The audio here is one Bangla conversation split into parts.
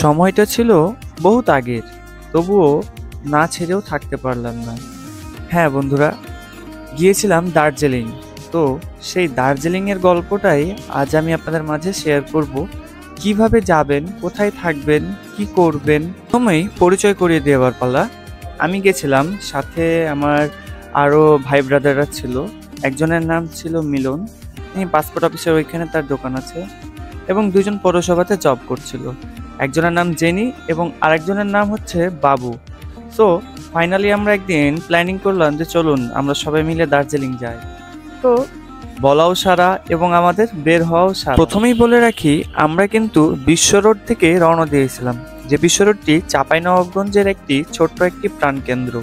সময়টা ছিল বহুত আগের, তবুও না ছেড়েও থাকতে পারলাম না। হ্যাঁ বন্ধুরা, গিয়েছিলাম দার্জিলিং। তো সেই দার্জিলিংয়ের গল্পটাই আজ আমি আপনাদের মাঝে শেয়ার করব। কিভাবে যাবেন, কোথায় থাকবেন, কি করবেন, প্রথমেই পরিচয় করিয়ে দেওয়ার পালা। আমি গেছিলাম, সাথে আমার আরও ভাই ব্রাদাররা ছিল। একজনের নাম ছিল মিলন, তিনি পাসপোর্ট অফিসের ওইখানে তার দোকান আছে, এবং দুজন পৌরসভাতে জব করছিল। একজনের নাম জেনি এবং আরেকজনের নাম হচ্ছে বাবু। সো ফাইনালি আমরা একদিন প্ল্যানিং করলাম যে চলুন আমরা সবাই মিলে দার্জিলিং যাই। তো বলাও সারা এবং আমাদের বের হওয়াও সারা। প্রথমেই বলে রাখি, আমরা কিন্তু বিশ্ব রোড থেকে রওনা দিয়েছিলাম, যে বিশ্ব রোডটি চাঁপাইনবাবগঞ্জের একটি ছোট্ট একটি প্রাণকেন্দ্র।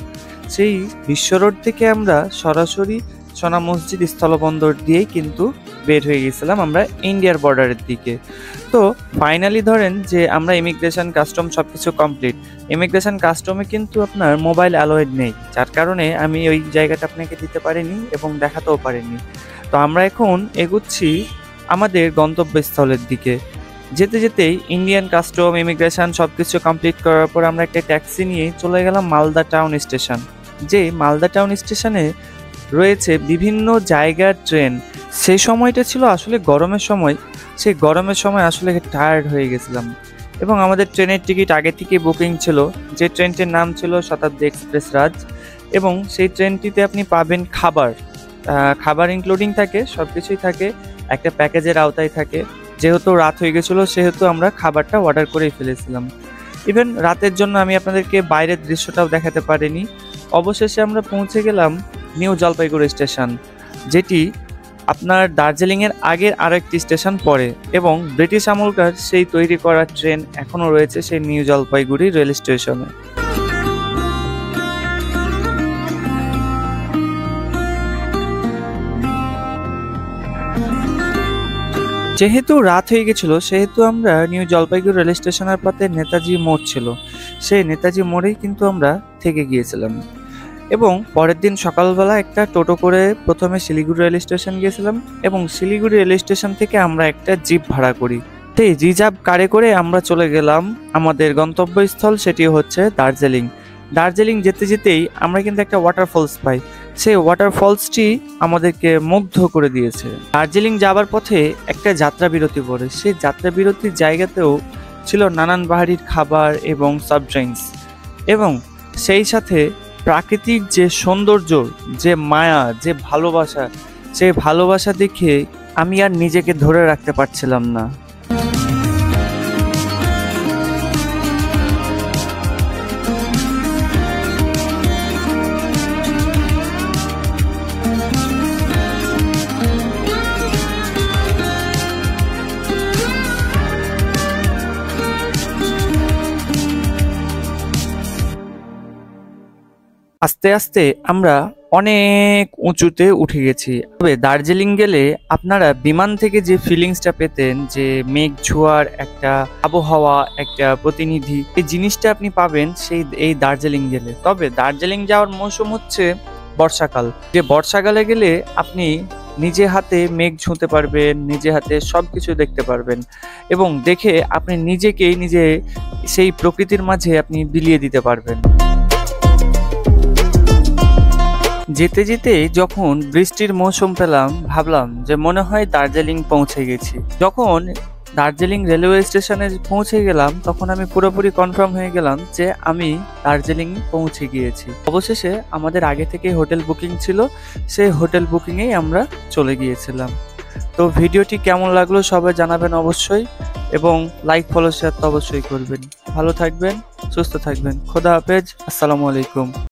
সেই বিশ্ব রোড থেকে আমরা সরাসরি সোনা মসজিদ স্থলবন্দর দিয়েই কিন্তু বের হয়ে গেছিলাম আমরা ইন্ডিয়ার বর্ডারের দিকে। তো ফাইনালি ধরেন যে আমরা ইমিগ্রেশন কাস্টম সব কিছু কমপ্লিট। ইমিগ্রেশন কাস্টমে কিন্তু আপনার মোবাইল অ্যালাউড নেই, যার কারণে আমি ওই জায়গাটা আপনাকে দিতে পারিনি এবং দেখাতেও পারিনি। তো আমরা এখন এগুচ্ছি আমাদের গন্তব্যস্থলের দিকে। যেতে যেতেই ইন্ডিয়ান কাস্টম, ইমিগ্রেশন সব কিছু কমপ্লিট করার পর আমরা একটা ট্যাক্সি নিয়ে চলে গেলাম মালদা টাউন স্টেশন। যে মালদা টাউন স্টেশনে রয়েছে বিভিন্ন জায়গার ট্রেন। সেই সময়টা ছিল আসলে গরমের সময়। সেই গরমের সময় আসলে টায়ার্ড হয়ে গেছিলাম, এবং আমাদের ট্রেনের টিকিট আগে থেকে বুকিং ছিল। যে ট্রেনটির নাম ছিল শতাব্দী এক্সপ্রেস রাজ, এবং সেই ট্রেনটিতে আপনি পাবেন খাবার ইনক্লুডিং থাকে, সব কিছুই থাকে, একটা প্যাকেজের আওতায় থাকে। যেহেতু রাত হয়ে গেছিলো সেহেতু আমরা খাবারটা অর্ডার করেই ফেলেছিলাম। ইভেন রাতের জন্য আমি আপনাদেরকে বাইরের দৃশ্যটাও দেখাতে পারিনি। অবশেষে আমরা পৌঁছে গেলাম নিউ জলপাইগুড়ি স্টেশন, যেটি আপনার দার্জিলিংয়ের আগের আরও একটি স্টেশন পড়ে, এবং ব্রিটিশ আমলকার সেই তৈরি করা ট্রেন এখনও রয়েছে সেই নিউ জলপাইগুড়ি রেল স্টেশনে। যেহেতু রাত হয়ে গেছিল সেহেতু আমরা নিউ জলপাইগুড়ি রেল স্টেশনের পাশে নেতাজি মোড় ছিল, সেই নেতাজি মোড়েই কিন্তু আমরা থেকে গিয়েছিলাম। এবং পরের দিন সকালবেলা একটা টোটো করে প্রথমে শিলিগুড়ি রেল স্টেশন গিয়েছিলাম, এবং শিলিগুড়ি রেল স্টেশন থেকে আমরা একটা জিপ ভাড়া করি। সেই রিজার্ভ কারে করে আমরা চলে গেলাম আমাদের গন্তব্যস্থল, সেটি হচ্ছে দার্জিলিং। দার্জিলিং যেতে যেতেই আমরা কিন্তু একটা ওয়াটারফলস পাই। সেই ওয়াটারফলসটি আমাদেরকে মুগ্ধ করে দিয়েছে। দার্জিলিং যাবার পথে একটা যাত্রা বিরতি পড়ে, সেই যাত্রা বিরতির জায়গাতেও ছিল নানান বাহারির খাবার এবং সফট ড্রিঙ্কস, এবং সেই সাথে প্রাকৃতিক যে সৌন্দর্য, যে মায়া, যে ভালোবাসা, সেই ভালোবাসা দেখে আমি আর নিজেকে ধরে রাখতে পারছিলাম না। আস্তে আস্তে আমরা অনেক উঁচুতে উঠে গেছি। তবে দার্জিলিং গেলে আপনারা বিমান থেকে যে ফিলিংসটা পেতেন, যে মেঘ ছোঁয়ার একটা আবহাওয়া, একটা প্রতিনিধি, এই জিনিসটা আপনি পাবেন এই দার্জিলিং গেলে। তবে দার্জিলিং যাওয়ার মৌসুম হচ্ছে বর্ষাকাল। যে বর্ষাকালে গেলে আপনি নিজে হাতে মেঘ ছুঁতে পারবেন, নিজে হাতে সবকিছু দেখতে পারবেন, এবং দেখে আপনি নিজেকেই সেই প্রকৃতির মাঝে আপনি বিলিয়ে দিতে পারবেন। যেতে যেতে যখন বৃষ্টির মৌসুম পেলাম, ভাবলাম যে মনে হয় দার্জিলিং পৌঁছে গেছি। যখন দার্জিলিং রেলওয়ে স্টেশনে পৌঁছে গেলাম তখন আমি পুরোপুরি কনফার্ম হয়ে গেলাম যে আমি দার্জিলিং পৌঁছে গিয়েছি। অবশেষে আমাদের আগে থেকে হোটেল বুকিং ছিল, সেই হোটেল বুকিংয়েই আমরা চলে গিয়েছিলাম। তো ভিডিওটি কেমন লাগলো সবাই জানাবেন অবশ্যই, এবং লাইক, ফলো, শেয়ার তো অবশ্যই করবেন। ভালো থাকবেন, সুস্থ থাকবেন। খোদা হাফেজ, আসসালামু আলাইকুম।